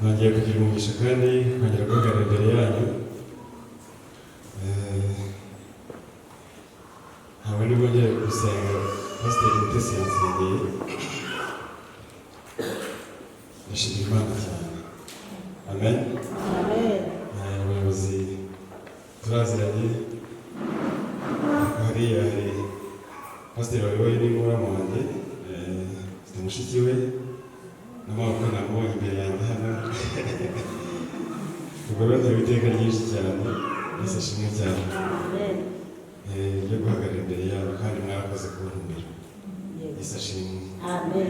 Nagiye kugira umugisha kandi nkongera guhagarara imbere yanyu. Ntabwo nibwo ngiye gusenga Pasiteri Mutesi yansengeye. Ndashimira Imana cyane. Amen. Amen. Abayobozi turaziranye. Hariya hari Pasiteri wayoboye n'umuramu wanjye, mfite mushiki we. Namaboko namubonye imbere yanjye hano. Tugaragaza iteka ryinshi cyane. Yesu ashimwe cyane. Ryo guhagarara imbere yabo kandi mwarakoze kuntumira. Yesu ashimwe. Amen.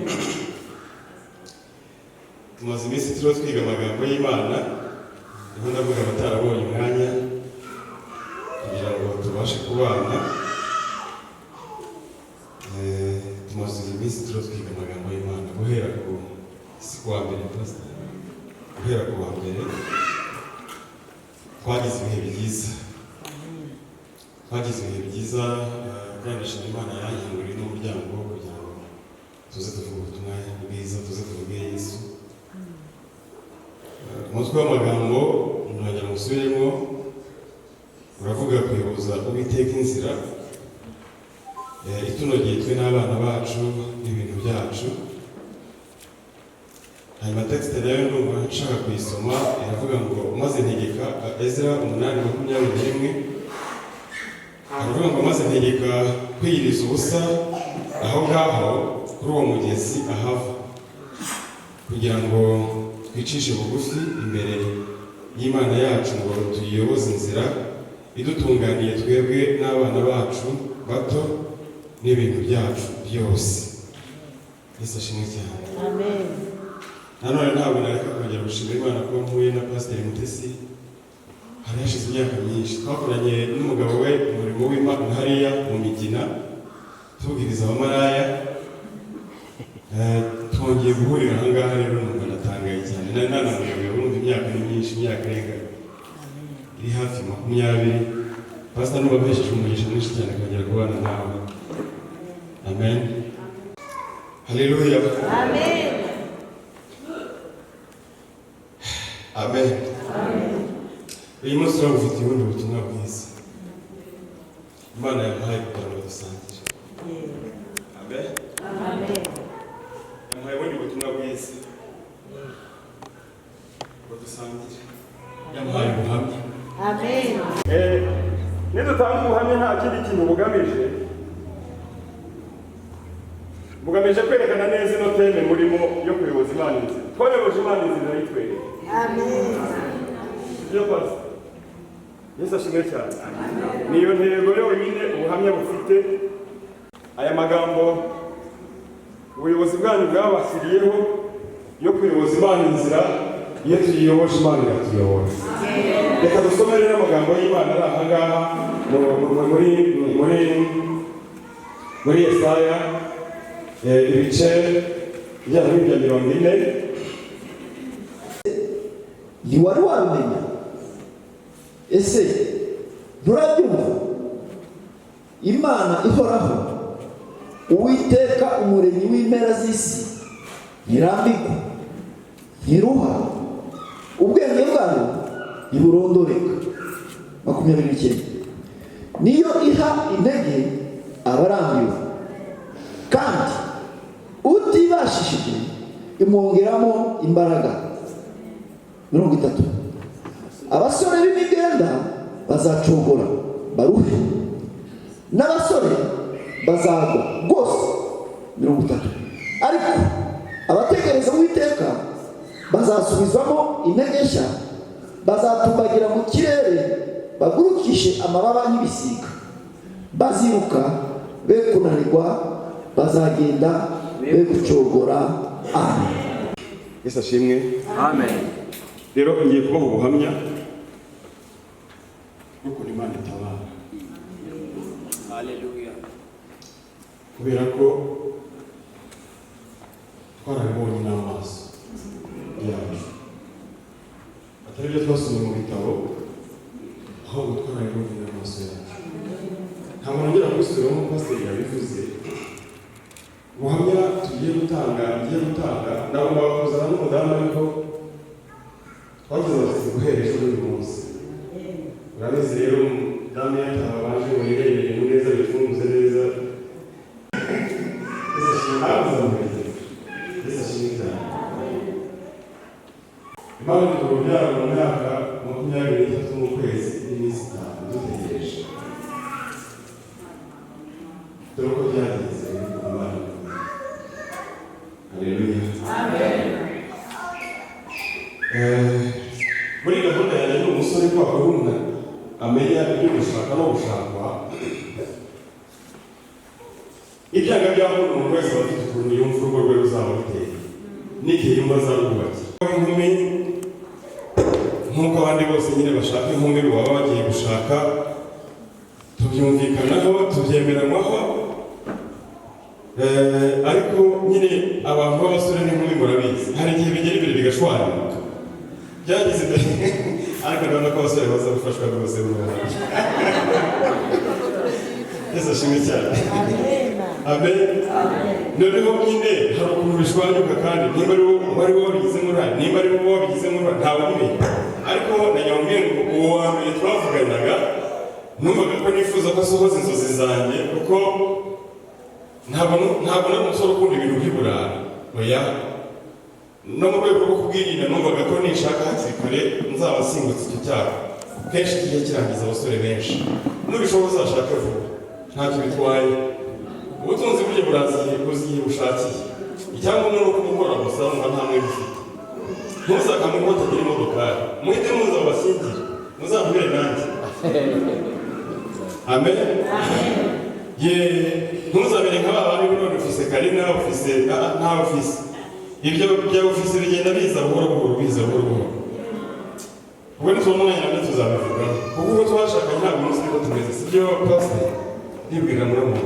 Tumaze iminsi turiho twiga amagambo y'Imana. Niho ndavuga abatarabonye umwanya kugira ngo tubashe kubana. Tumaze iminsi turiho twiga amagambo y'Imana guhera ku wa mbere Pastor. Guhera ku wa mbere twagize ibihe byiza. Twagize ibihe byiza kandi ndashima Imana yahinguriye n'umuryango kugira ngo tuze tuvuge ubutumwa bwiza, tuze tuvuge Yesu. Umutwe w'amagambo nongera musubiremo uravuga kuyoboza Uwiteka inzira itunogeye twe n'abana bacu n'ibintu byacu. Hanyuma texte nayo ndumva nshaka kuyisoma iravuga ngo maze ntegeka Ezra 8:21 aravuga ngo maze ntegeka kwiyiriza ubusa aho ngaho kuri uwo mugezi ahava kugira ngo twicishe bugufi imbere y'Imana yacu ngo tuyiyoboze inzira idutunganiye twebwe n'abana bacu bato n'ibintu byacu byose. Yesu ashimwe cyane. Amen. Nanone ntabwo nareka kongera gushimira Imana ko mpuye na Pasiteri Mutesi. Hari hashize imyaka myinshi twakoranye n'umugabo we umurimo w'Imana hariya mu Migina tubwiriza abamaraya. Twongeye guhurira aha ngaha rero numva ndatangaye cyane. Nari nanamugabo urumva imyaka ni myinshi, imyaka irenga iri hafi 20. Pastor n'ubabesheje umugisha mwinshi cyane kongera kubana nawe. Amen. Haleluya. Amen. Amen. Amen. Uyu munsi turagufitiye ubundi butumwa bwiza Imana yamuhaye kugira ngo dusangire. Amen. Amen. Yamuhaye ubundi butumwa bwiza ngo dusangire. Yamuhaye ubuhamya. Amen. Nidutanga ubuhamya nta kindi kintu bugamije. Bugamije kwerekana neza ino teme murimo yo kuyoboza Imana inzira. Twayoboje Imana inzira yitwereka. Amen. Yo Pastor. Yesu ashimwe cyane. Niyo ntego yonyine ubuhamya bufite. Aya magambo ubuyobozi bwanyu bwabasiriyeho yo kuyoboza Imana inzira iyo tuyiyoboje Imana iratuyobora. Reka dusomere n'amagambo y'Imana ari aha ngaha muri Yesaya ibice bya 40. Ntiwari wabimenya? Ese nturabyumva? Imana ihoraho, Uwiteka umuremyi w'impera z'isi, ntirambirwa, ntiruha, ubwenge bwayo ntiburondoreka. 29. Niyo iha intege abarambiwe, kandi utibashishije imwongeramo imbaraga. 30. Abasore b'imigenda bazacogora baruhe, n'abasore bazagwa rwose. 30. Ariko abategereza Uwiteka bazasubizwamo intege nshya, bazatumbagira mu kirere bagurukishe amababa nk'ibisiga, baziruka be kunanirwa, bazagenda be gucogora. Amen. Yesu ashimwe. Amen. Rero ngiye kubaha ubuhamya bw'ukuntu Imana itabara. Hallelujah. Kubera ko twarabibonye n'amaso yacu, atari byo twasomye mu bitabo, ahubwo twarabibonye n'amaso yacu. Ntabwo nongera kubisubiramo nk'uko pasiteri yabivuze. Ubuhamya ngiye gutanga nagomba kuzana n'umudamu, ariko twagize abashyitsi guhera ejo n'uyu munsi. Urabizi rero umudamu yataha baje ngo yirebe ibintu neza, bifunguze neza. Yesu ashimwe. Yesu ashimwe cyane. Imana iduha urubyaro mu myaka 23 mu kwezi n'iminsi 5 dutegereje. Dore uko byagenze ku Imana. Haleluya. Amen. Muri gahunda yanjye n'umusore kwa kurunda amenya ibyo gushaka no gushakwa. Ibyaga by'aho umuntu wese aba afite ukuntu yumva urugo rwe ruzaba ruteye n'igihe yumva azarwubakira. Inkumi nk'uko abandi bose nyine bashaka inkumi baba bagiye gushaka, tubyumvikanaho, tubyemeranywaho. Ariko nyine abantu b'abasore n'inkumi murabizi, hari igihe bigera imbere bigashwanyuka. Byagize ariko ndabona ko abasore baza gufashwa rwose n'ubuhamya. Yesu ashimwe cyane. Amen. Noneho nyine hari ukuntu bishwanyuka, kandi nimba ari wowe wabigizemo uruhare, nimba ari wowe wabigizemo uruhare, ntawe ubimenya. Ariko nanyambwiye ngo uwo wa mbere twavuganaga numvaga ko nifuza ko asohoza inzozi zanjye, kuko ntabwo nari umusore ukunda ibintu by'uburara. Oya, no mu rwego rwo kubwirinda numvaga ko nishaka hakiri kare nzaba simbutse icyo cyaha. Kenshi kigiye kirangiza abasore benshi. Nubishobora uzashake vuba, ntacyo bitwaye. Ubutunzi burya buziye bushakiye. Icyangombwa ni uko umukora gusa numva nta mwenda ufite. Ntuzakame ko utagira imodokari, muhite muza babashyingire, muzambwire nanjye. Amen. Ntuzabere nk'aba bandi none ufise karina, ufise nta ufise. Ibyo bya ufise bigenda biza buhoro buhoro, biza buhoro buhoro. Ubwo nitubona umwanya nabyo tuzabivugaho, kuko uko twashakanye ntabwo umunsi niko tumeze, sibyo pasiteri? Nibwira muramu.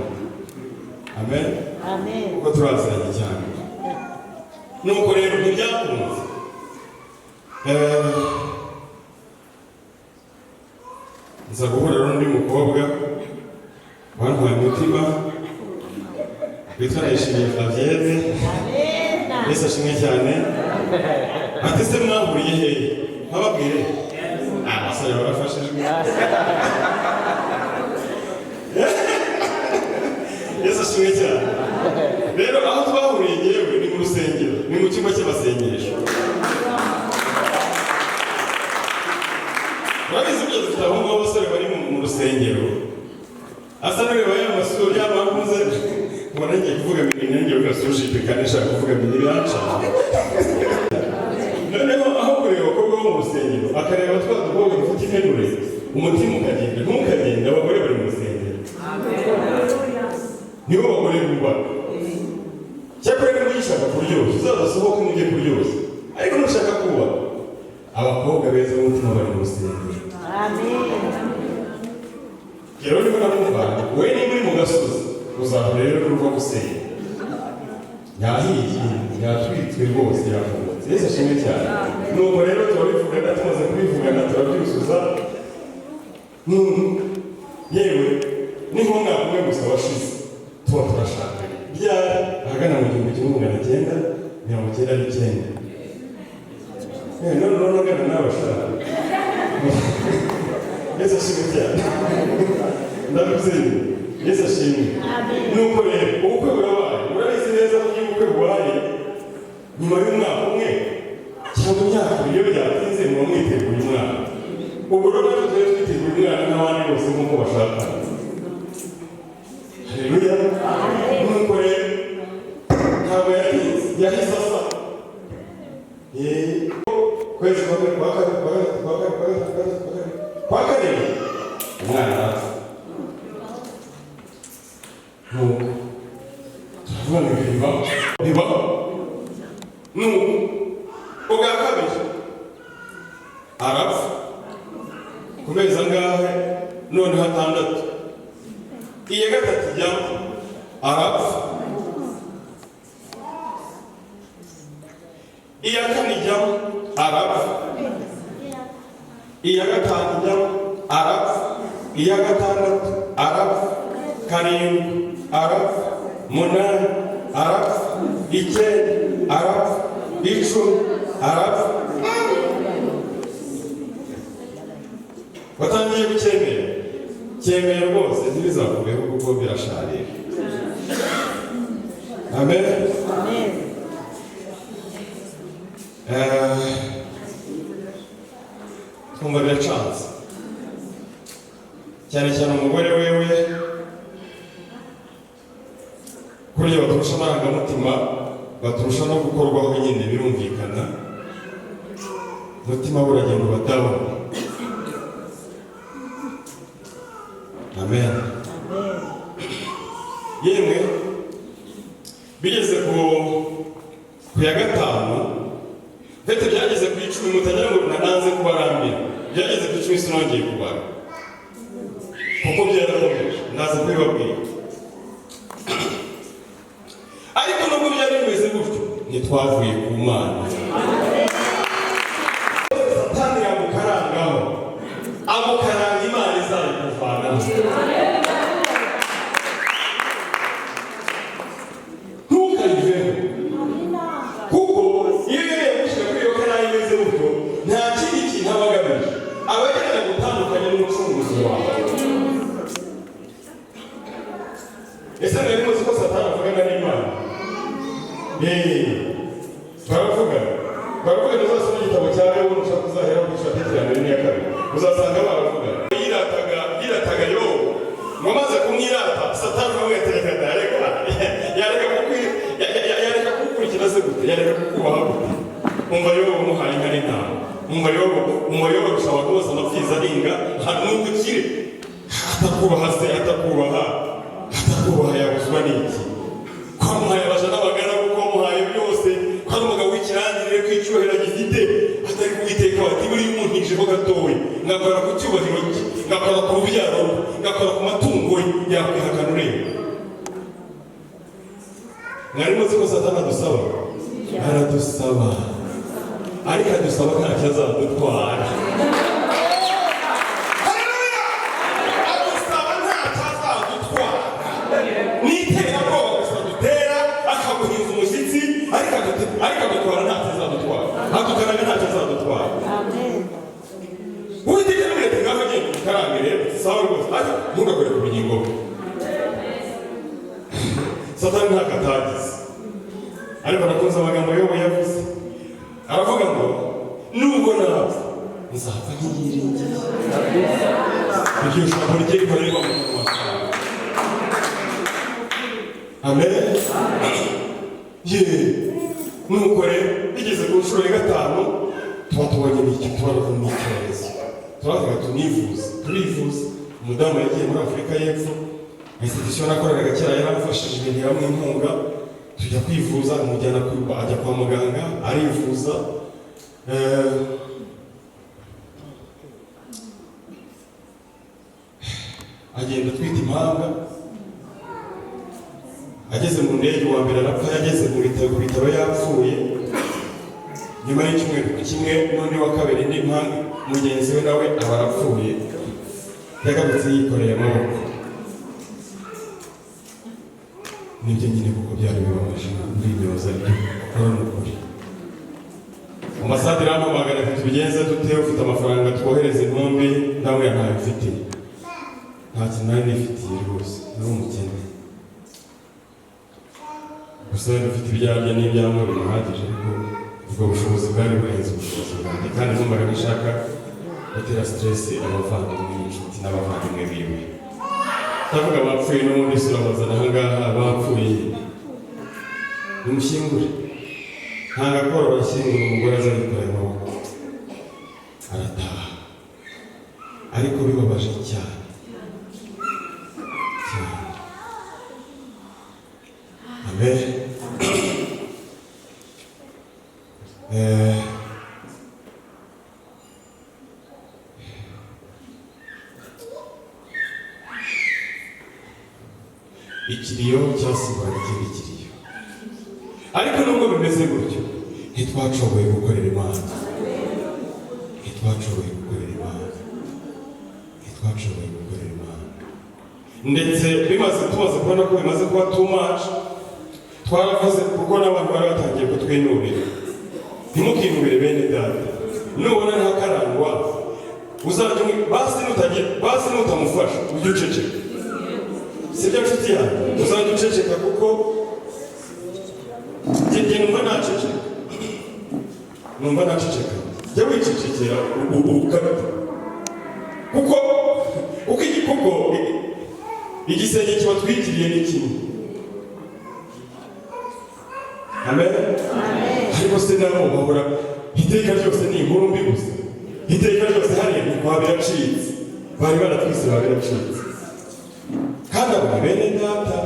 Amen. Amen. Kuko turaziranye cyane. Nuko rero ntibyakunze. Nza guhura n'undi mukobwa wantwaye umutima witwa Ndayishimiye Flavienne. Yesu ashimwe cyane. Ati se mwahuriye hehe? Nkababwire abasore barafashijwe. Yesu ashimwe cyane. Rero aho twahuriye yewe ni mu rusengero, ni mu cyumba cy'amasengesho. Urabizi ibyo dufite aho ngaho abasore bari mu rusengero, asa n'ureba y'amasuri y'abakuze, ubona ngiye kuvuga ibintu ngiye kugasujije kandi nshaka kuvuga ibintu birancana. Noneho aho kureba abakobwa bo mu rusengero akareba twa dukobwa dufite impenure, umutima ukagenda, ntukagenda. Abagore bari mu rusengero, nibo bagore bubaka. Cyakora niba ugishaka kuryoshya uzazasohoke mujye kuryoshya, ariko nushaka kubaka, abakobwa beza b'umutima bari mu rusengero. Rero niba namumva wowe niba uri mu gasozi uzahura rero n'uruva gusenga. Yahiye, yatwitswe rwose, yafungutse. Yesu ashimwe cyane. Nuko rero turabivugana, tumaze kubivugana turabyuzuza. Yewe ni nk'umwaka umwe gusa washize tuba turashakanye. Byari ahagana mu 1999. None agana n'abashaka. Yesu ashimwe cyane. Ndabizi. Yesu ashimwe. Nuko rero ubukwe burabaye. Murabizi neza ko ubukwe bubaye nyuma y'umwaka umwe cyangwa imyaka ibiri, iyo byatinze muba mwiteguye umwana. Ubwo rero natwe twari twiteguye umwana n'abandi bose nk'uko bashaka. Haleluya. Nuko rero ntabwo yatinze, yahise asa. Kwezi kwa karindwi umwana arapfa. Nuko turavuga ngo bibaho. Nuko arapfa ku mezi angahe noneho atandatu. Iya gatatu ijyamo arapfa. Iya kane ijyamo arapfa. Iya gatanu ijyamo arapfa. Iya gatandatu arapfa. Karindwi arapfa. Munani arapfa. Icyenda arapfa. Icumi arapfa. Watangiye gucyemera, cyemera rwose ntibizakubeho kuko birasharira. Amen. Amen. Twumva biracanze cyane cyane umugore wewe kuriya baturusha amarangamutima, baturusha no gukorwaho nyine birumvikana, umutima we uragenda ubadabona. Amen. Amen. Yemwe bigeze ku ya gatanu, ndetse byageze ku 10 mutagira ngo nananze kubarambira, byageze ku 10 sinongeye kubara kuko byarakomeje naza kubibabwira. Ariko nubwo byari bimeze gutyo ntitwavuye ku Mana. Satani yamukarangaho, amukaranga Imana izayikuvanaho. Ntukayiveho kuko iyo yemeye gushyira kuri iyo karanga imeze gutyo nta kindi kintu aba agamije, aba akeneye gutandukanya n'umucunguzi wawe. Ese mwari muzi ko Satani avugana n'Imana? Baravuga uzasoma igitabo cya Yobu ushaka kuzahera ku chapitre ya 2 uzasanga baravugana. Yirataga Yobu, ngo amaze kumwirata Satani nawe yareka kukurikira se gute, yareka kukubaha gute. Umva Yobu umuhaye inka n'intama, umva Yobu gushaka bose amapfizi aringa nubwo ukire atakubaha se, atakubaha yabuzwa n'iki? Kwamuhaye abaja n'abagaragu, kwamuhaye byose, kandi umugabo w'ikirangirire ko icyubahiro agifite atari kuwiteka bati buri muntijeho gatoya, ngakora ku cyubahiro cye, ngakora ku rubyaro rwe, ngakora ku matungo ye, yakwihakana ureba. Mwari muzi ko Satani adusaba? Aradusaba, ariko adusaba ntacyo azadutwara. Ariko agutwara ntacyo azadutwara, adukaranga ntacyo azadutwara. Amen. Uwiteka n'umurete ngaho agenda umukarange rero sawa rwose, ariko ntugakore ku bugingo bwe. Satani ntako atagize, ariko nakunze amagambo Yobu yavuze, aravuga ngo nubwo napfa nzapfa nkiyiringiye. Iryo jambo rye rikorerwa mu kanwa kawe. Amen. Nuko rero bigeze ku nshuro ya gatanu tuba tubonye n'icyorezo, turavuga turivuza. Umudamu yagiye muri Afurika y'Epfo, institution nakoreraga kera yaramfashije ibintu hamwe inkunga, tujya kwivuza, amujyana ajya kwa muganga arivuza. Agenda twita impanga, ageze mu ndege wa mbere arapfa, yageze mu bitaro yapfuye. Nyuma y'icyumweru kimwe n'undi wa kabiri n'impanga mugenzi we nawe aba arapfuye, yagarutse yikoreye amaboko. Nibyo nyine kuko byari bibabaje muri imyoza ry'ukorana ukuri. Ambasade irampamagara ati tubigenze dute, ufite amafaranga twohereza intumbi? Nawe ntayo mfite, nta kintu nari nifitiye rwose, nari umukene. Gusa dufite ibyarya n'ibyanywa bimuhagije, ariko ubwo bushobozi bwari burenze ubushobozi bwanjye, kandi numvaga nishaka gutera stress abavandimwe n'inshuti n'abavandimwe biwe. Ndavuga bapfuye n'ubundi sura bazana aha ngaha, bapfuye nimushyingure. Nta gakoro bashyingura, umugore aza yikoreye amaboko arataha, ariko bibabaje cyane. Amen. ikiriyo cyasimburaga ikindi kiriyo. Ariko nubwo bimeze gutyo, ntitwashoboye gukorera Imana. Ntitwashoboye gukorera Imana. Ntitwashoboye gukorera Imana. Ndetse tumaze kubona ko bimaze kuba too much, twaravuze kuko n'abantu bari batangiye kutwinubira. Ntimukinubire bene data. Nubona ntakarangwa, basi nutamufasha ujye uceceka. Sibyo nshuti yanjye, uzajya uceceka kuko njye numva naceceka. Jya wicecekera ukabita. Kuko igisenge kibatwikiriye ni kimwe. Amen. Ariko se nabo bahora iteka ryose ni inkuru mbi gusa. Iteka ryose hariya ni kwa biracitse. Bari baratwise babiracitse. Kandi abo bene data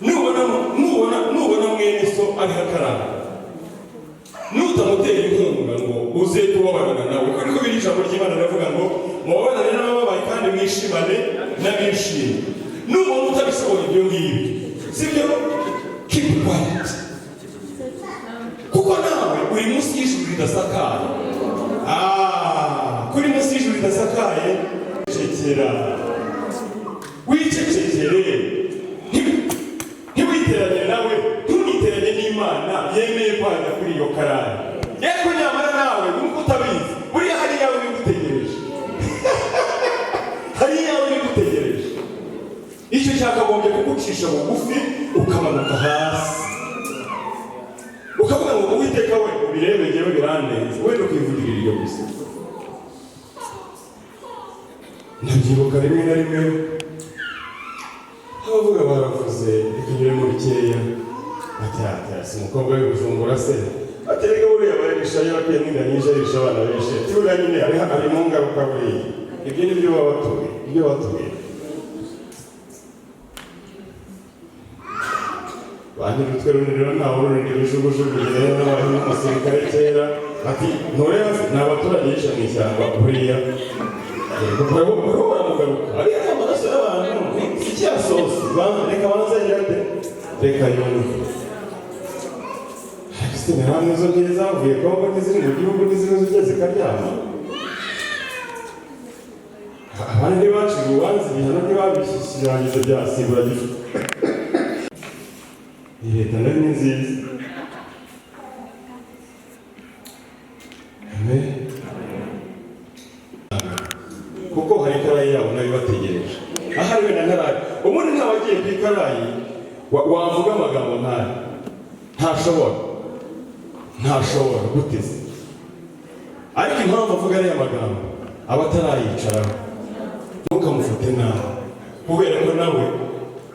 nubona mwene so ari hakaranga, nutamutera inkunga ngo uze kubabarana nawe, kuko biri ijambo ry'Imana riravuga ngo mubabarane n'abababaye kandi mwishimane n'abishimye. Nubona utabishoboye ibyo ngibyo, sibyo? Keep quiet. Kuko nawe uri munsi y'ijuru ridasakaye. Kuri munsi y'ijuru ridasakaye, cecekera. Wicecekere. Ntiwiteranye nawe, ntuniteranye n'Imana yemeye kwanga kuri iyo karani. Yeko nyamara nawe nuko utabizi, buriya hari yawe bigutegereje. Hari yawe bigutegereje. Icyo cyakagombye kugucisha bugufi ukamanuka hasi. Ukavuga ngo Uwiteka we ubirebe njyewe birandenze, wenda ukivugirira iryo gusa. Ndabyibuka rimwe na rimwe abavuga baravuze ikinyure mu bikeya si umukobwa w'Ibujumbura se aterega buriya barisha yarakwiye n'inganisha arisha abana benshi tibuga nyine ari mu ngaruka buriya. Ibyo ni byo batuye banyiri utwe runiriro ntawe runiriro ijugujugu rero n'abahi n'umusirikare kera ati ntureba ni abaturage yishe mu ishyamba buriya baramugaruka ariya ni amaraso y'abantu si cyasosi reka banazagera de reka yumve. Ese ni hamwe izo ngiye zavuye Kongo n'iziri mu gihugu n'iziri zijya zikaryama. Abandi ntibaciye urubanza ibihano ntibabishyirangiza bya simburagifu. Iyi leta nayo ni nziza. Amen. Kuko hari ikarayi yabo nayo bategereje. Ahari wenda ntarayi. Ubundi ntawagiye ku ikarayi wavuga amagambo nk'aya. Ntashobora guteze. Ariko impamvu avuga ariya magambo aba atarayicaraho. Ntukamufate nawe. Kubera ko nawe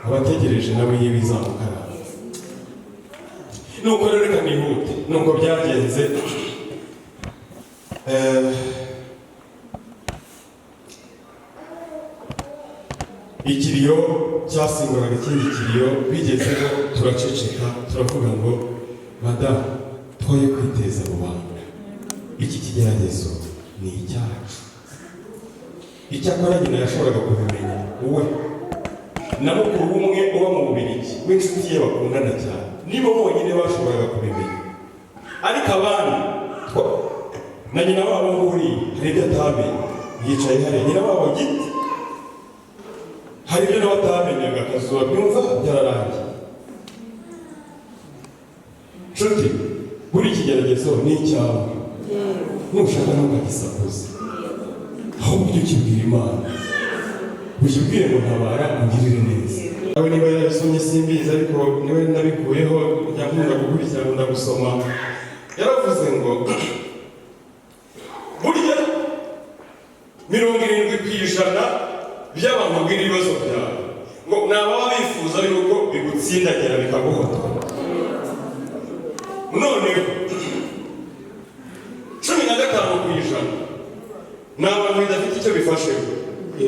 abategereje nawe yibizamukara. Nuko rero reka nihute. Nuko byagenze. Ikiriyo cyasimburaga ikindi kiriyo, bigezeho turaceceka turavuga ngo madamu twoye kwiteza rubanda, iki kigeragezo ni icyacu. Icyakora nyina yashoboraga kubimenya we na mukuru umwe uba mu Bubiligi w'inshuti ye bakundana cyane, nibo bonyine bashoboraga kubimenya. Ariko abandi na nyina wabo nguriye hari ibyo atamenye, yicaye hariya nyina wabo giti hari ibyo nawe atamenyaga akazuba byumva byararangiye. Nshuti, buri ikigeragezo ni icyawe, nushaka ntukagisakuze, ahubwo ujye ukibwira Imana, ukibwire ngo ntabara ungirire neza. Nawe niba yarasomye simbizi, ariko niwe nabikuyeho njya nkunda gukurikira nkunda gusoma. Yaravuze ngo burya 70% by'abantu bwira ibibazo byawe ngo nababa bifuza yuko bigutsindagira bikaguhota. Noneho 15% ni abantu bidafite icyo bifashe.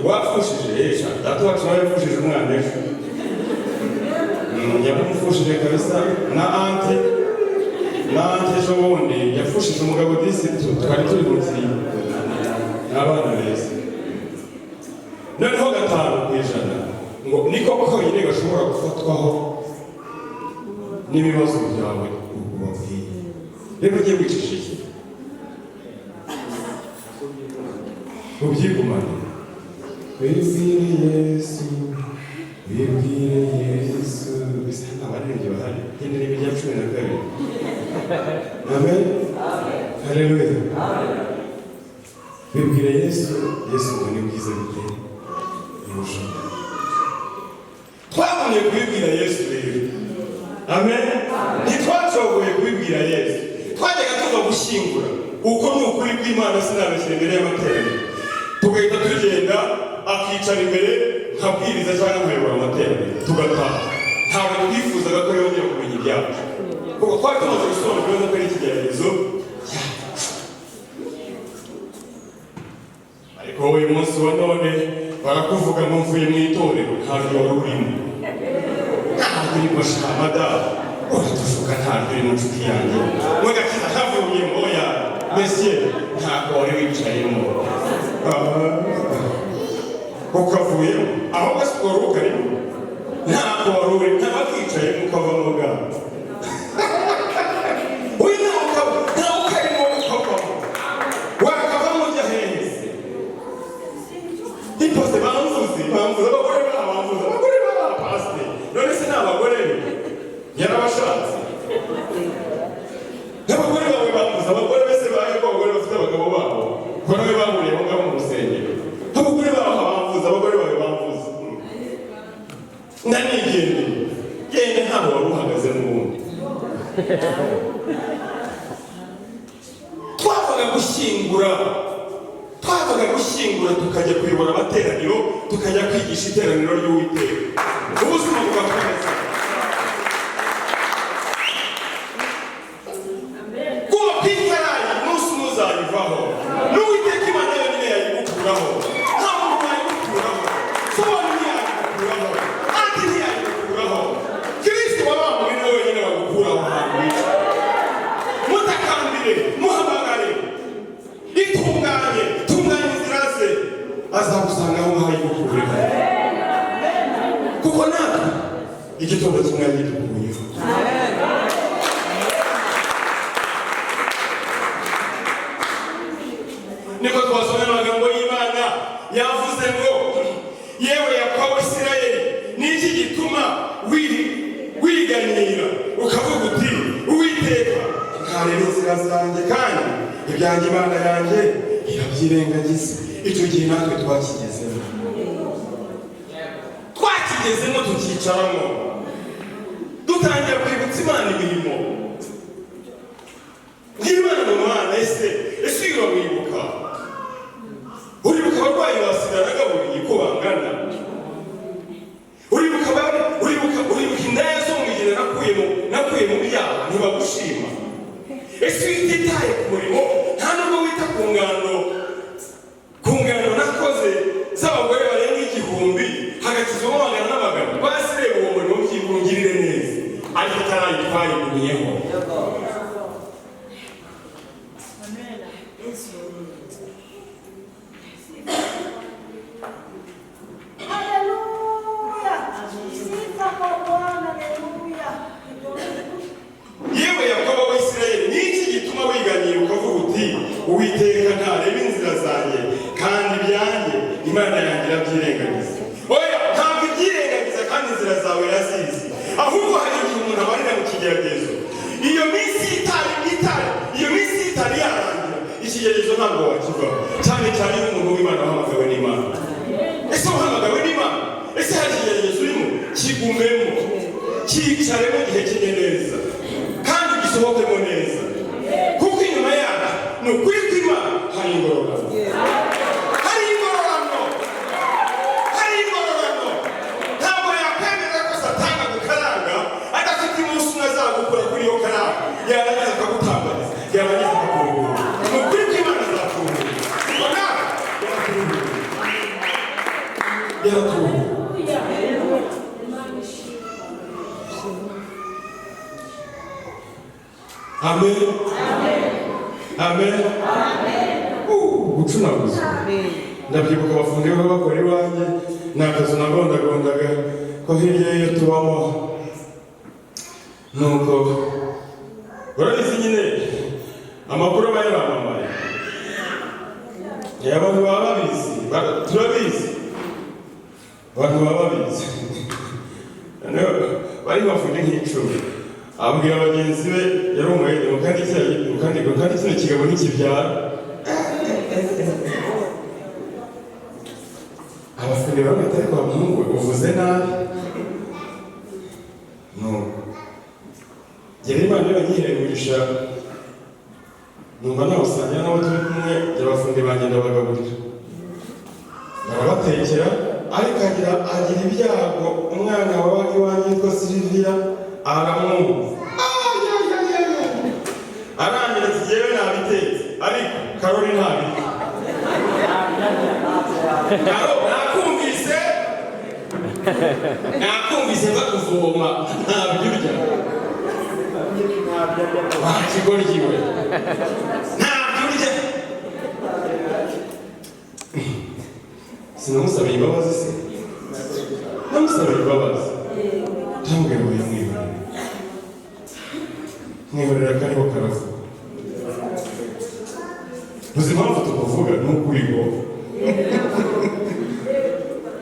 Wafushije data wacu nawe yafushije umwana ejo, yamufushije kabisa. na anti ejo bundi yafushije umugabo disitu, twari turi mu nzira n'abana beza. Noneho 5% ngo niko konyine gashobora gufatwaho n'ibibazo byawe ubabwiye. Rero ugiye kwicisha iki? Ubyigumane. Wibwire Yesu, wibwire Yesu. Bisa nk'abaririmbyi bahari. Indirimbo ya 12. Amen. Haleluya. Wibwire Yesu, Yesu ngo ni bwiza bite. Twabonye kubibwira Yesu rero. Amen. Ntitwacogoye kubibwira Yesu. Twajyaga tuva gushyingura. Uko ni ukuri kw'Imana sinabeshyira imbere y'amateraniro. Tugahita tugenda akicara imbere nkabwiriza cyangwa nkayobora amateraniro. Tugataha. Ntabwo twifuzaga ko yongera kumenya ibyacu. Kuko twari tumaze gusobanukirwa ko ari ikigeragezo cyacu. Ariko uyu munsi wa none barakuvuga ngo mvuye mu itorero ntabwo wari urimo. Ntabwo urimo shamada. Uratuvuga ntabwo uri mu nshuti yanjye. Mugakiza ntavuye mu oya. Monsieur, ntabwo wari wicayemo. Ukavuyemo. Aho gasikoro ukarimo. Ntabwo wari uri. Ntabwo wakicayemo ukavamo bwawe. Uyu ntabwo ukarimo ukavamo. Wakavamo ujya heza. Impose bamvuze abagore b'abapasiteri. None se ni abagore yarabashatse. N'abagore bawe bamvuze, abagore bese baje ko abagore bafite abagabo babo. Ko nawe bahuriye aho ngaho mu rusengero. Abagore bawe bamvuze, abagore bawe bamvuze. Ndanigende. Yende ntabwo wari uhagaze n'ubundi. Twavaga gushyingura tukajya kuyobora amateraniro, tukajya kwigisha iteraniro ry'Uwiteka. Ubuzima bugakomeza. Kuba kw'itarayi umunsi muzayivaho. N'Uwiteka Imana yonyine yayigukuraho. Nta muntu wayigukuraho. Sobanura ntiyayigukuraho. Andi ntiyayigukuraho. Kristo wabamuye niwe wenyine wagukuraho ahantu wicaye. Mutakambire, muhamagare. Itunganye inzira ze. Azagusanga aho ngaho yigukurira. Kuko natwe igitondo kimwe yagitukuyeho. Niko twasomye amagambo y'Imana yavuze ngo yewe Yakobo Isirayeli, niki gituma wiganira ukavuga uti Uwiteka ntareba inzira zanjye kandi ibyanjye Imana yanjye irabyirengagiza. Icyo gihe natwe twakigezemo tukicaramo dutangira kwibutsa Imana imirimo. Nk'Imana mu mwana ese uramwibuka? Uribuka abarwayi basigaraga buriye ko bangana? Uribuka indaya zo mu gihe nakuye mu byaha ntibagushima? Ese wititaye ku murimo nta nubwo wita ku ngano nakoze z'abagore barenga 1000 hagakizwamo magana n'amagana. Basi reba uwo murimo byibungirire neza ariko atarayitwaye gumiyeho. Yewe Yakobo w'Isirayeli, niki gituma wiganira ukavuga uti Uwiteka ntareba inzira zanjye kandi ibyanjye Imana yanjye irabyirengagiza? Oya, ntabwo ibyirengagiza kandi inzira zawe irazizi. Ahubwo hari igihe umuntu abarira mu kigeragezo. Iyo minsi itari yarangira, ikigeragezo ntabwo wakivaho. Cyane cyane iyo umuntu w'Imana wahamagawe n'Imana. Ese wahamagawe n'Imana? Ese hari ikigeragezo urimo? Kigumemo, cyicaremo igihe kimwe neza kandi gisohokemo neza. Kuko inyuma yaho ni ukuri kw'Imana hari ingororano. Ntabwo yakwemera ko Satani agukaranga adafite umunsi umwe azagukura kuri iyo karanga. Yarangiza akagutambariza, yarangiza akakungura. Ni ukuri kw'Imana azakungura. Yaratungura. Amen. Gucunaguza. Ndabyibuka abafundi b'abakora iwanjye ni akazu nagondagondaga ko hirya y'iyo tubamo. Nuko urabizi nyine amakuru aba yaramamaye, abantu baba babizi, turabizi, abantu baba babizi. Bari bafunde nk'icumi, abwira bagenzi be yari umwere kandi kino kigabo ntikibyara. Abafundi bamwe atari kwa muhungu uvuze nabi. Njyewe Imana iyo yanyihera umugisha numva nawusangira n'abo turi kumwe, abafundi banjye ndabagaburira, barabatekera, ariko agira ibyago umwana wabaga iwanjye witwa Sylvia aramwumva. Arangira ati jyewe nabitetse ariko Karoli ntabirya. Nakumvise bakuvoma ntabyo urya. Wakigoryi we ntabyo urya. Sinamusabiye imbabazi se? Namusabiye imbabazi. Tambwira ngo yamwihorera. Mwihorera kariho karavuga. Uzi impamvu tukuvuga ni ukuri ngo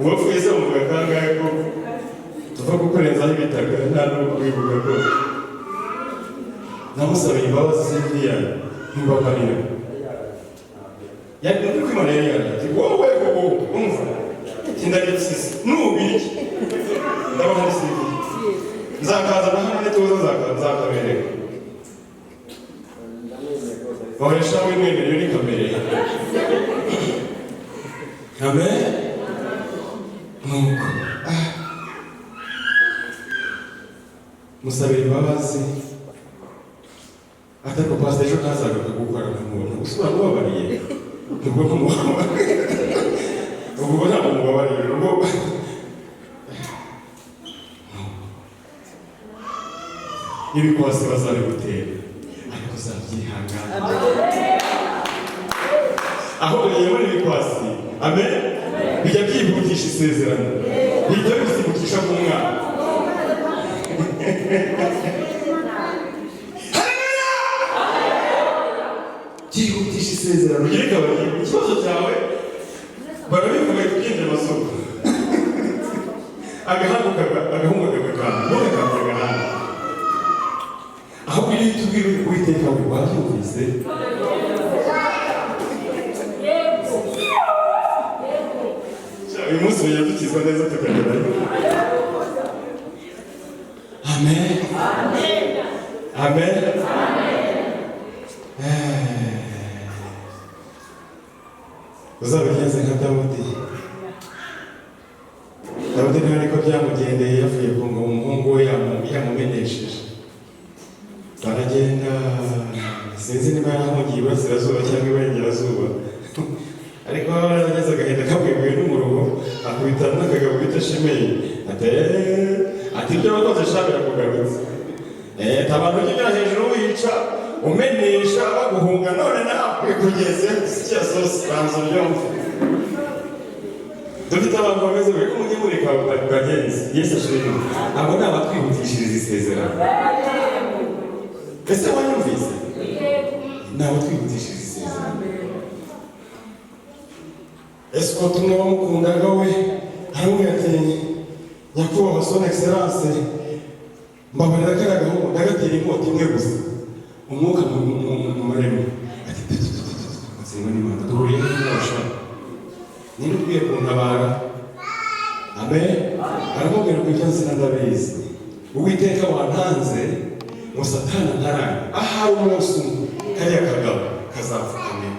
uwapfuye se muvuga kangahe ko tuva gukorezaho ibitaka nta n'uwo kubivuga ko namusabiye imbabazi Sylvia ntibabarira. Yari muri kwimana yari ati wowe umva kindagipsisi nubiki ndabona ari Sylvia nzakaza na hano nituza nzakabereka waresha w'imwemerero ni kamere. Amen. Nuko musabira imbabazi atari pastor ejo kazaga kugukora n'umuntu usura mubabariye nubwo kumubabariye ubwo ntabwo mubabariye ubwo ibikwasi bazabigutera ariko uzabyihangana. Aho uriyemo n'ibikwasi, amen, bijya byihutisha isezerano, bijya bisimukisha ku mwana. Byihutisha isezerano, ugire kabari ikibazo cyawe barabivuga tubyinjira amasoko. Agahungu kagakanda, ntugakanda agahanga. Aho biri tubwire Uwiteka we wabyumvise. Uyu munsi ugiye dukizwa neza tukagerayo. Amen. Amen. Uzabigenze nka Dawudi. Dawudi niwe ariko byamugendeye yavuye ku ngoma umuhungu we yamumenesheje. Baragenda sinzi niba yaramugiye iburasirazuba cyangwa iburengerazuba, ariko barageze agahinda kabwiwe n'umuruho akubitana n'akagabo bita Shimeyi ati ibyo wakoze sha birakugarutse. Abantu ujya hejuru wica umenesha baguhunga none nawe kugeze sikiya sosi banzo byombi. Dufite abantu bameze bari kumujye mureka bagenzi Yesu ashimwe. Abo ni abatwihutishiriza isezerano. Ese wanyumvise? Nawe twihutishiriza isezerano. Ese ko tumwe bamukundaga we aramubwira ati nyakubahwa son excellence mbabarira kariya gahungu ndagatera inkota imwe gusa umwuka muremure ati nsinga n'Imana duhuriye n'umwasha ninde ukwiye kuntabara. Amen. Aramubwira ko ibyo nzi ndabizi Uwiteka wantanze ngo Satani ntarane ahari umunsi umwe kariya kagabo kazapfukamira.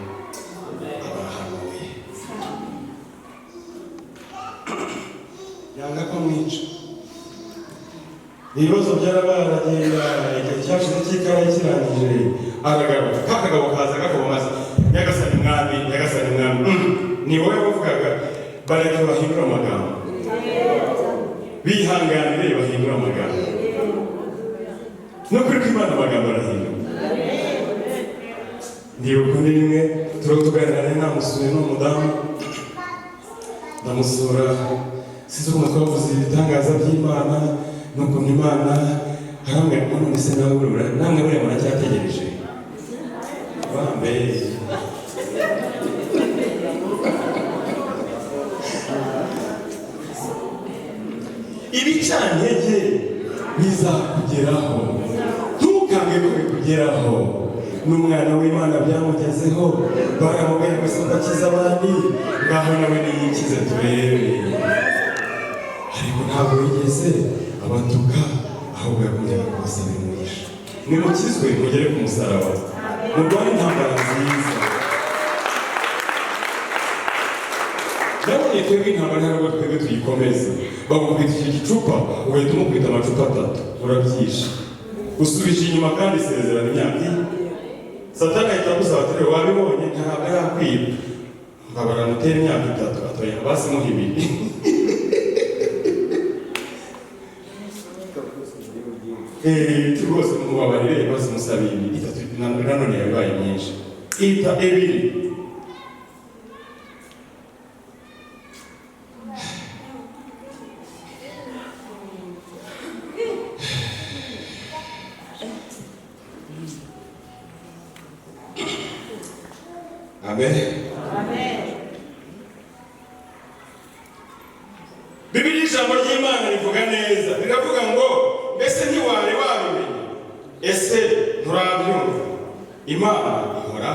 Yanga kumwica. Ibibazo byarabaye aragenda igihe cyashize cy'ikara kirangije aragaruka kakagabo kaza gakomaze nyagasani mwami ni wowe wavugaga bareke bahindura amagambo bihanganire bahindura amagambo no kuri kw'Imana amagambo arahindura. Ndibuka undi rimwe tuganira namusuye n'umudamu ndamusura sinzi ukuntu twavuze ibitangaza by'Imana n'ukuntu Imana hamwe none se namwe buriya muracyategereje bambe ibicantege bizakugeraho ntukange ko bikugeraho n'umwana w'Imana byamugezeho baramubwira ngo se bakiza abandi ngaho nawe niyikize turebe ariko ntabwo yigeze abatuka ahubwo yakundaga kubasaba umugisha nimukizwe mugere ku musaraba murwane intambara nziza nabonye twebwe intambara ntabwo twebwe tuyikomeze bagukubita icyo gicupa ugahita umukubita amacupa 3 urabyishe usubije inyuma kandi isezerano imyaka Satani ahita agusaba ati wabibonye ntabwo yakwiba nkabara mutera imyaka 3 atoya basimuha ibiri rwose mubabarire basimusaba ibiri itatu nanone yabaye myinshi ita ebiri Amen. Amen. Bibiliya ijambo ry'Imana rivuga neza riravuga ngo mbese ntiwari wabimenye ese nturabyumva Imana ihora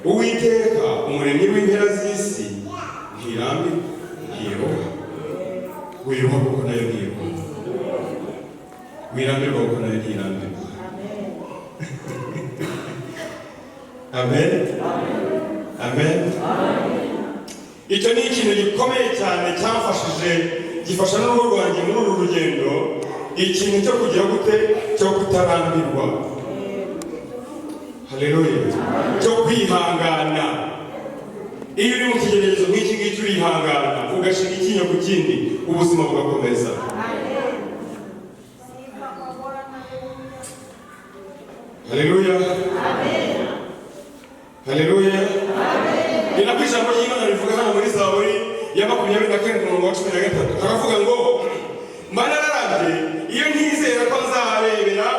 Uwiteka umuremyi w'impera z'isi ntirambi ntiruha wiruha kuko nayo ntiruha wirambirwa kuko nayo ntirambirwa Amen. Amen. Icyo ni ikintu gikomeye cyane cyamfashije gifasha n'urugo rwanjye muri uru rugendo ikintu cyo kugira gute cyo kutarambirwa haleluya cyo kwihangana iyo uri mu kigeragezo nk'iki ngiki urihangana ugashinga ikinyo ku kindi ubuzima bugakomeza haleluya haleluya Ina ijambo ry'Imana rivuga hano muri Zaburi ya 27:13 haravuga ngo mbanararabye iyo ntizera ko nzarebera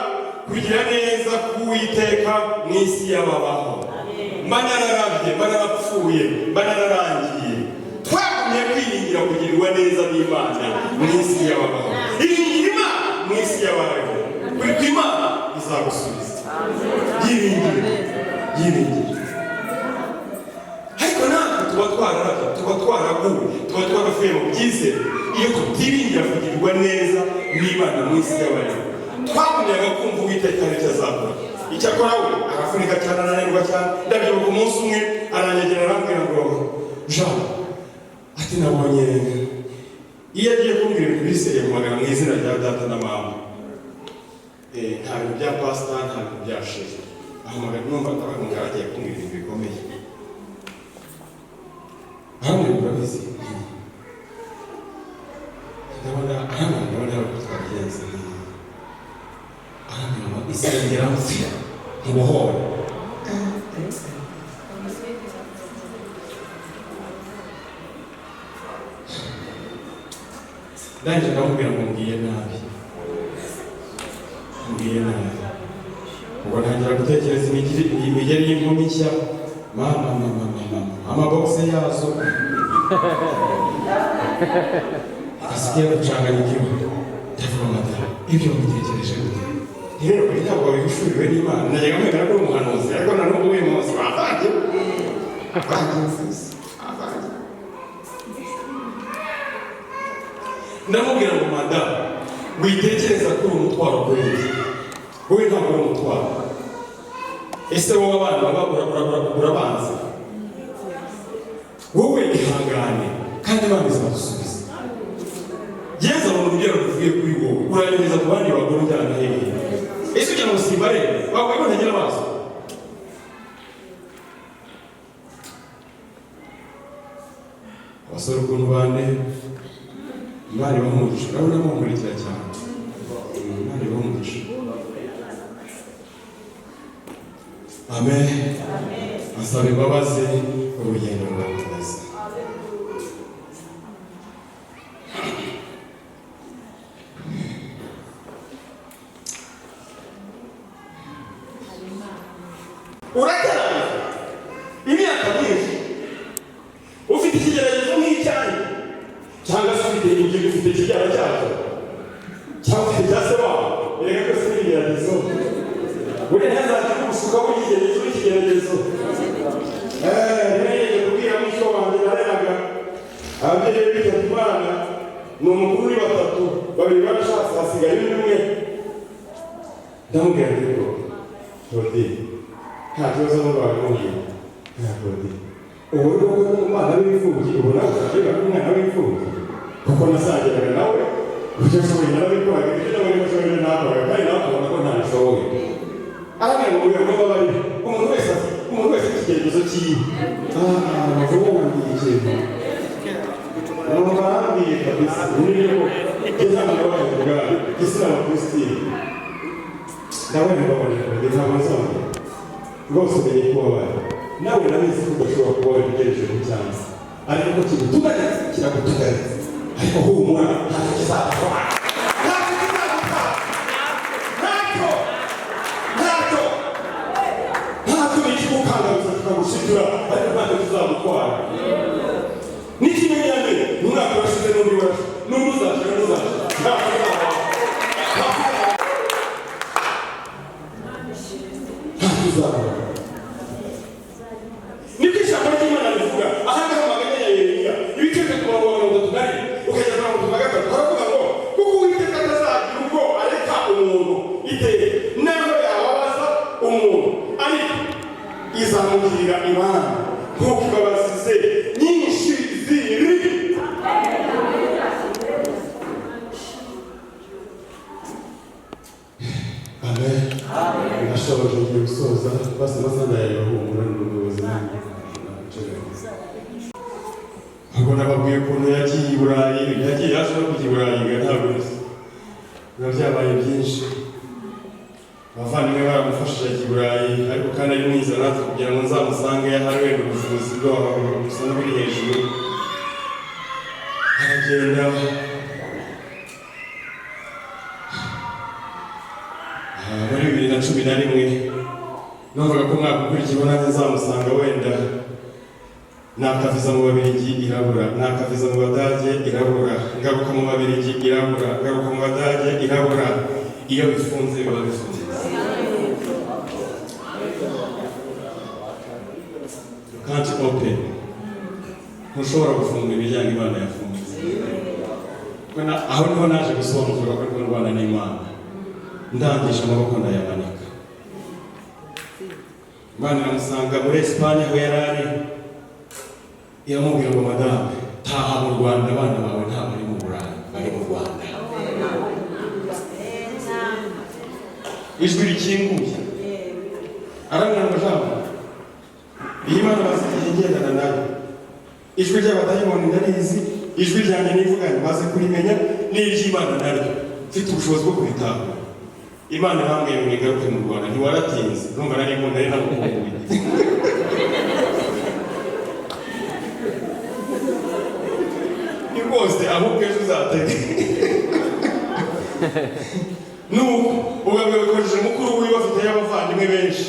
kugira neza k'Uwiteka mu isi y'ababaho mbanararabye mbanarapfuye mbanararangiye twagumye kwiringira kugirirwa neza n'Imana mu isi y'ababaho iringira Imana mu isi y'ababaho kuri kw'Imana izagusubiza yiringire tuba twaravuye mu byizere iyo tutiringira kugirirwa neza n'Imana mu isi y'abantu twagumyaga kumva Uwiteka icyo azakora icyakora we arafunika cyane ananirwa cyane ndabyibuka umunsi umwe aranyegera arambwira ngo Jean ati nabonye iyo agiye kumbwira ibintu biseriye kumagana mu izina rya data na mama nta bintu bya pasita nta bintu bya shefu ahamagara numva atamugara agiye kumbwira ibintu bikomeye hamwe murabizi ndabona ko twabigenze isengera mfira ntibohora ndangije ndamubwira ngo mbwiye nabi ubwo ntangira gutekereza imigeri y'inkumi nshya mama amabokse yazo asigaye gucanganya igihugu ndavuga amatara ibyo mbitekereje gute rero ntabwo wabihishuriwe n'Imana najyaga mwemera ko uri umuhanuzi ariko na n'ubu uyu munsi wavangiye ndamubwira ngo madamu witekereza ko uri umutwaro kuri njye wowe ntabwo uri umutwaro ese wowe abana urabanza wowe ihangane kandi Imana izadusubiza Yesu mu rugero ruvuye kuri wowe uranyereza ku bandi bagore ujyana hehe ese ujya mu simbare wabwo ntagira amaso abasore ukuntu bande Imana ibamugisha urabona mumurikira cyane Imana ibamugisha Amen. Asaba imbabazi urugendo rurakomeza uragerageza imyaka myinshi ufite ikigeragezo nk'icyanyu cyangwa se ufite ikibyara cyacu cyangwa ufite cya se wabo erega byose ni ibigeragezo buriya ntazagire umusuka w'ikigeragezo ntibayegeje kubwira mushyo wanjye nareraga ababyeyi bitabye Imana ni umukuru uri batatu babiri barashatse hasigaye undi umwe ndamubwira rero Claude nta kibazo n'urwaye n'umwe Claude ubu rero ko umwana w'imfubyi ubona uzagera n'umwana w'imfubyi kuko nasangiraga nawe ujya ushoboye narabikoraga ibyo nawe niba ushoboye nakoraga kandi nawe ukabona ko ntabishoboye aramenya ngo uyu nguyu bari umuntu wese afite ikigeragezo cyiwe bavuga ngo ngiye ikintu umuntu barambwiye kabisa uburyo ngeze hano bavuga gisina abakristiye ndabona baboneka ntabwo nzongera rwose umenye ko wabaye nawe nabizi ko udashobora kuba wabitegereje ku cyansi ariko ko kigutuganiza kiragutuganiza ariko humura ntacyo kizagutwara ntacyo nikigukandamiza kikagushitura ariko ntacyo kizagutwara n'ikimenyane umwaka urashize n'undi warashize n'undi uzashira ntacyo uzabona nibwo ijambo ry'Imana rivuga ahangaha mu maganya ya Yeremiya ibice byo ku murongo wa 34 ukageza ku murongo wa 3 haravuga ngo kuko Uwiteka atazagira ubwo areka umuntu iteka naho yababaza umuntu ariko izamugirira ibanga nk'uko imbabazi ze nyinshi ziri. Amen. Nashoboje ngiye gusoza basi amasaha yawe humura n'ubuyobozi ahubwo nababwiye ukuntu yagiye i Burayi yagiye yaje no kujya i Burayi ntabwo biba byabaye byinshi abavandimwe baramufashije ajya i Burayi ariko kandi ari mwiza natwe kugira ngo nzamusange ahari wenda ubuvuzi bwabo busa n'uburi hejuru aragenda muri 2011 numvaga ko umwaka ukurikiyeho nanjye nzamusanga wenda nakaviza mu Babirigi irabura nakaviza mu Badage irabura ngaruka mu Babirigi irabura ngaruka mu Badage irabura iyo bifunze biba bifunze you can't open ntushobora gufunga imiryango Imana yafunze aho niho naje gusobanukirwa ko ndi Rwanda n'Imana ndangije amaboko ndayamanika Imana iramusanga muri Espagne aho yari ari iramubwira ngo madamu taha mu Rwanda abana bawe ntabwo ari mu Burayi bari mu Rwanda ijwi rikinguye aramubwira ngo jambo iyi Imana bazi igihe ngendana nawe ijwi ry'abadayimoni ndarizi ijwi ryanjye nivuganye bazi kurimenya n'iry'Imana naryo mfite ubushobozi bwo kubitanga Imana irambwiye ngo igaruke mu Rwanda ntiwaratinze urumva nari nkunda ari namukumbuye ni rwose ahubwo ejo uzatege nuko ubabwiwe bikoresheje mukuru wiwe bafite y'abavandimwe benshi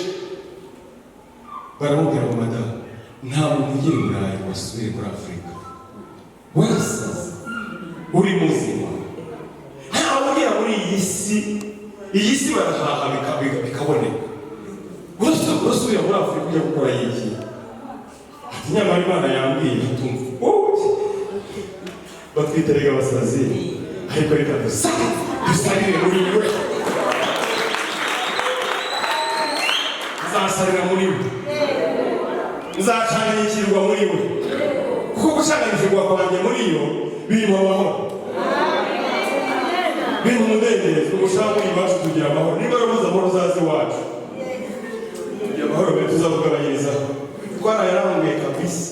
baramubwira ngo madamu nta muntu ugiye i Burayi wasubire muri Afurika warasaze uri muzima ntawe ugera muri iyi si barahaha bikaboneka urasubira muri Afurika ujya gukora iki ati nyamara Imana yambwiye atumva batwiterega abasazi ariko reka dusarire muri we nzasarira muri we nzacanganyikirwa muri we kuko gucanganyikirwa kwanjye muri yo birimo amahoro birimo umudendezo ugushaka muri iwacu tugira amahoro niba rubuze amahoro uzaze iwacu tugira amahoro mbere tuzavugabanyirizaho twarayarambuye kabisa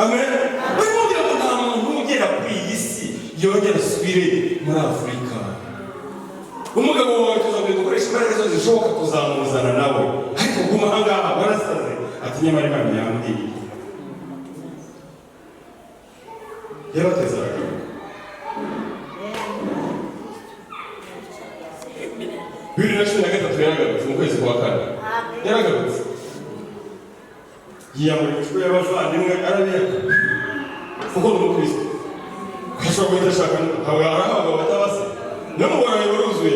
amen barimubwira ngo nta muntu ugera kuri iyi si yongera asubire muri Afurika umugabo wawe tuzabwira dukoresha imbaraga zose zishoboka tuzamuzana nawe ariko guma ahangaha warasaze ati nyamara Imana yambwiye yabateza aragaruka 2019 13 yaragarutse mu kwezi kwa kane yaragarutse yiyamura imico y'abavandimwe arabiyaka kuko ni umukristo ashobora guhita ashaka abagabo batabase n'umugore wawe waruzuye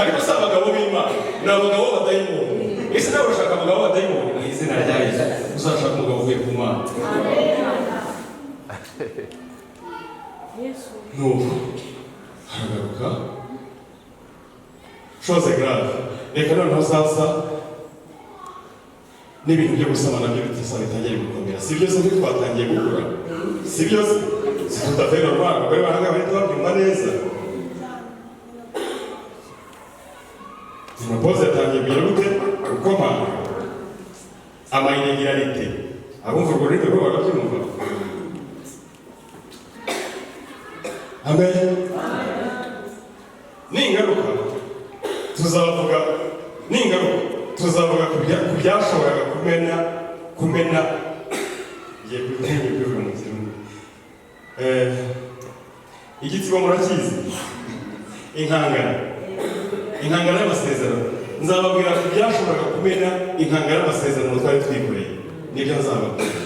ariko si abagabo b'Imana ni abagabo badayimoni ese nawe urashaka abagabo badayimoni mu izina rya Yesu uzashaka umugabo uvuye ku Mana nuko haragaruka chose grave reka noneho sasa n'ibintu byo gusama nabyo bitasaba bitangiye gukomera si byose twatangiye gukura si byose si tutafera rwanda abagore bahanga bahita babyumva neza Mpoze yatangiye kugira gute gukoma amayinegirarite abumva urwo rurimi rwo barabyumva amen n'ingaruka tuzavuga ku byashoboraga kumena igiye kubivuga mu kirundi igitsibo murakizi inkangara y'amasezerano nzababwira ku byashoboraga kumena inkangara y'amasezerano twari twikoreye nibyo nzababwira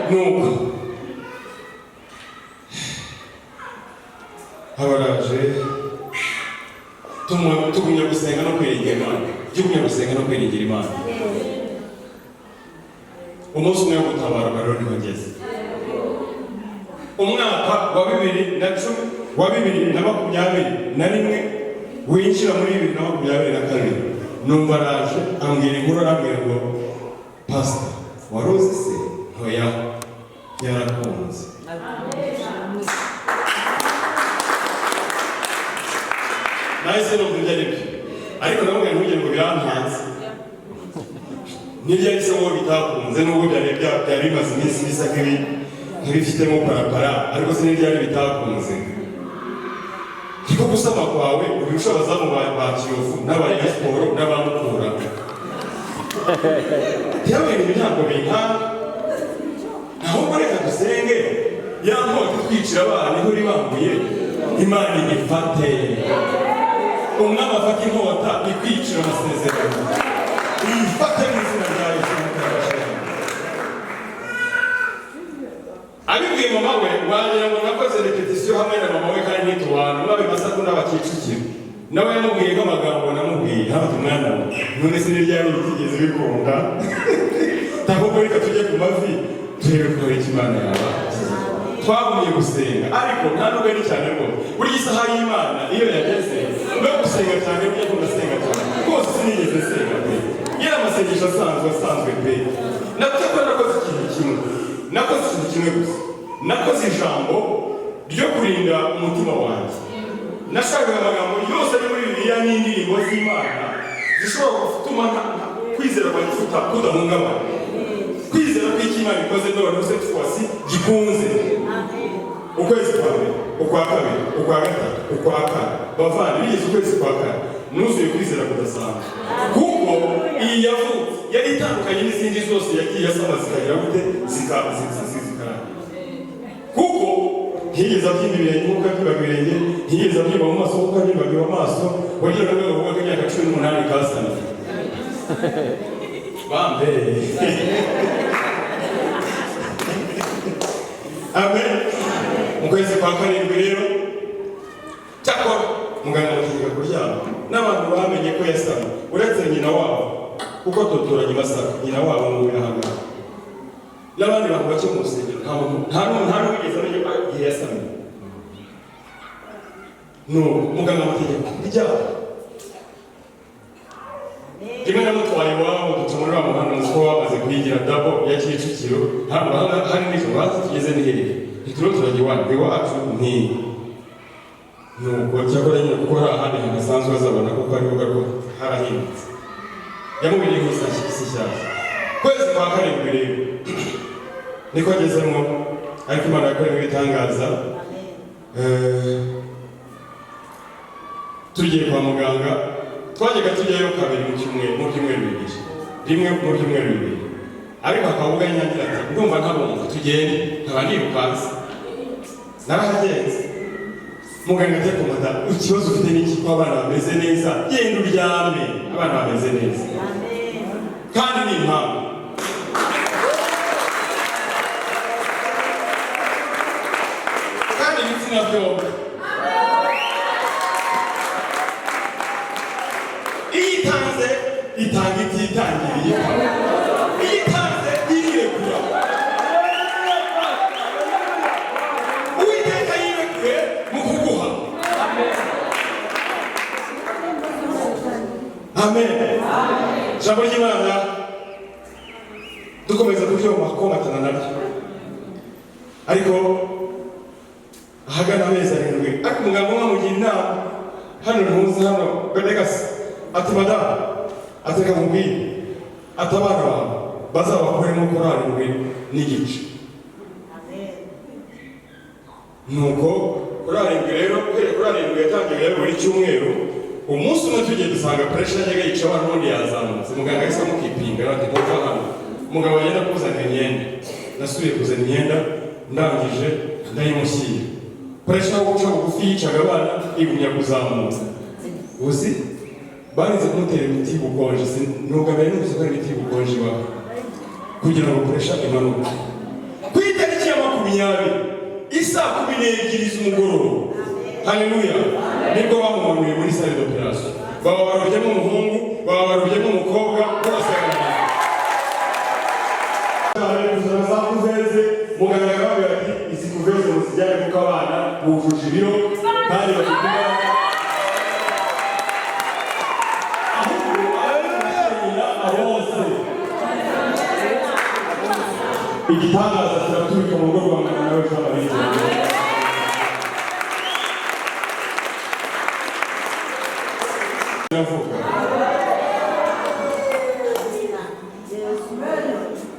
nuko habaraje tugumya gusenga no kwiringira Imana tugumya gusenga no kwiringira Imana umunsi umwe wo gutabara rero niho ngeze umwaka wa 2021 winjira muri 2022 numva araje ambwira inkuru arambwira ngo pastor waroze se ntoya yarakunze nahise numva ibyo aribyo ariko namubwira ntugire ngo birantanze nibyo ariko ngo bitakunze nubwo byari bimaze iminsi bisa nk'ibifitemo parapara ariko se n'ibyari bitakunze niko gusama kwawe ubirusha abazamu ba Kiyovu n'abari siporo n'abamukura yewe ibintu ntabwo binkanga ahubwo reka dusenge ya nkota twicira abana niho ribambuye Imana igifate umwami afata inkota ikwicira amasezerano ifate mu izina rya Yesu abibwiye mama we wagira ngo nakoze repetisiyo hamwe na mama we kandi ntitubana mwabe Masaka n'Abakicukiro nawe yamubwiye nk'amagambo namubwiye hafi umwana we none se n'iryari bitigeze bikunda ahubwo reka tujye ku mavi turebe ko Imana yaba twagumye gusenga ariko nta nubwo ari cyane rwose buri isaha y'Imana iyo yageze no gusenga cyane burya tugasenga cyane rwose sinigeze senga pe yari amasengesho asanzwe pe natakora nakoze ikintu kimwe gusa nakoze ijambo ryo kurinda umutima wanjye nashakaga amagambo yose ari muri Bibiliya n'indirimbo z'Imana zishobora gutuma kwizera kwanjye kudahungabana kwizera ko icyo Imana ikoze none se twasi gikunze ukwezi kwa mbere ukwa kabiri ukwa gatatu ukwa kane bavana bigeze ukwezi kwa kane nuzuye kwizera kudasanzwe kuko iyi yavutse yari itandukanye n'izindi zose yagiye asama zikagira gute zikarangira kuko ntiyigeze abyimba ibirenge nk'uko abyibaga ibirenge ntiyigeze abyimba mu maso nk'uko abyibaga amaso wagira ngo rwego rw'imyaka imyaka 18 kasaniye bambe amen mu kwezi kwa karindwi rero cyakora muganga amutegeka kuryama n'abantu bamenye ko yasamye uretse nyina wabo kuko tuturanye Masaka nyina wabo mu birahanga n'abandi bantu bake mu rusengero nta n'uwigeze amenya ko yasamye muganga amutegeka kuryama rimwe namutwaye iwabo duca muri wa muhanda ko bamaze kuyigira dabo ya Kicukiro hari nijoro hasi tugeze n'iherere ntituriho turajya iwacu nuko cyakora nyine kuko hari ahandi hantu hasanzwe bazabona kuko ari buga rwo harahindutse yamubiriye nk'isashyi nshyashya kwezi kwa karindwi rero niko agezemo ariko Imana yakoreye ibitangaza tugiye kwa muganga twajyaga tujyayo kabiri mu byumweru bibiri rimwe mu byumweru bibiri ariko akavuga nyangira ati ndumva ntabonga tugende nkaba nirukanse narahagenze muganga ati komanda ikibazo ufite n'iki ko abana bameze neza genda uryame abana bameze neza kandi ni impamvu kandi ibitsina byombi iyo itanze itanga ititangiriye iyo itanze irirekura uwiteka yirekuye mu kuguha amen ijambo ry'Imana dukomeza kuryoma komatana naryo ariko ahagana amezi arindwi ariko umuganga umwamugira inama hano ntuzi hano Gadegasi ati madamu ateka mubwire ati abana bawe bazabakoremo kuri arindwi n'igice nuko kuri arindwi rero kuri arindwi yatangiye rero buri cyumweru umunsi umwe tugiye dusanga pressure yajyaga yica abantu n'undi yazamutse muganga yahise amukipinga ati ntuva hano umugabo yagenda kuzana imyenda nasubiye kuzana imyenda ndangije ndayimushyira pressure yo guca bugufi yicaga abana igumya kuzamutsa uzi barize kumutera imiti y'ubukonje nubwo mbere n'ubuze ko ari imiti y'ubukonje ibaho kugira ngo pressure imanuke ku itariki ya 20 isaa 12 z'umugoroba haleluya nibwo bamumanuye muri salle d'operation baba barobyemo umuhungu baba barobyemo umukobwa bose za kuveze muganga yababwira ati izi kuveze muzijyane kuko abana bujuje ibiro kandi bafite igitangaza kiraturika mu rugo rwa mwana nawe cy'abarinzi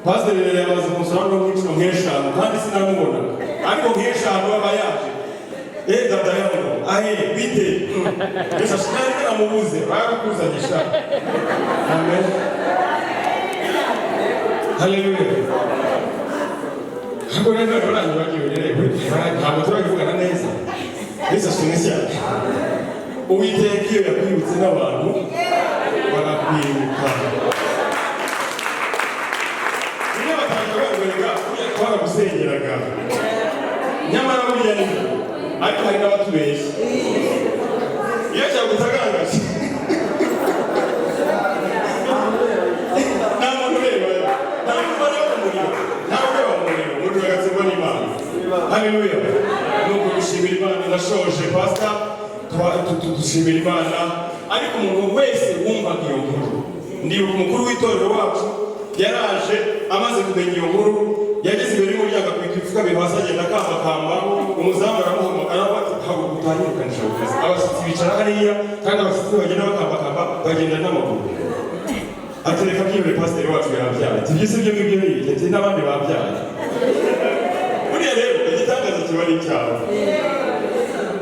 pasiteri rero yamaze kumusura no nk'inshuro nk'eshanu kandi sinamubona ariko nk'eshanu aba yaje dada yamuno ahe bite gusa sinari namubuze barakuzanyisha amen haleluya ariko rero ntabwo bagiye rero ntabwo turabivugana neza bisa shimwe cyane uwiteka iyo yakwibutse n'abantu barakwibuka iyo batangira bagorega twaragusengeraga nyamara buriya ni ariko hari n'abatubeshya iyo cyagutagangaje nta muntu ureba nta muntu ureba umuriro nta ureba umuriro umuriro agatsindwa n'Imana haleluya nuko dushimira Imana nashoje pastor dushimira Imana ariko umuntu wese wumvaga iyo nkuru ndibuka umukuru w'itorero wacu yaraje amaze kumenya iyo nkuru yageze imbere y'umuryango akwita ifuka bihasa agenda akambakamba umuzamu aramuhamagara bati ntabwo utanyirukanisha ku kazi abashyitsi bicara hariya kandi abashyitsi bagenda bakambakamba bagenda n'amaguru atereka byibure pasiteri wacu yabyaye ati ibyo si byo ngibyo ni ibiki ati n'abandi babyaye buriya rero igitangaza kiba ari icyawe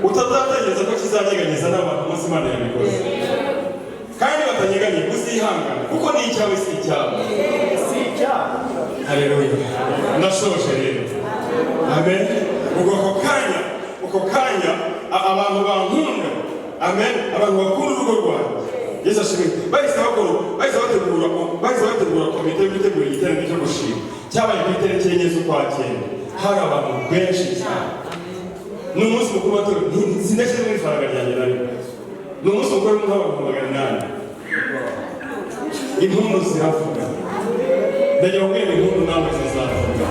utazategereza ko kizanyeganyeza n'abantu umunsi Imana yabikoze kandi batanyeganye uzihangana kuko ni icyawe si icyawe haleluya ndashoje rero amen uko kanya abantu bankunda amen abantu bakunda urugo rwawe Yesu ashimwe bahise bategura komite yo gutegura igiterane cyo gushima cyabaye ku itariki enye z'Ukwakira hari abantu benshi cyane ni umunsi mukuru w'abatora sindashyiramo ifaranga ryanjye na rimwe ni umunsi mukuru w'abantu 800 impundu ziravuga ndagira ngo mwene impundu nawe zizavuga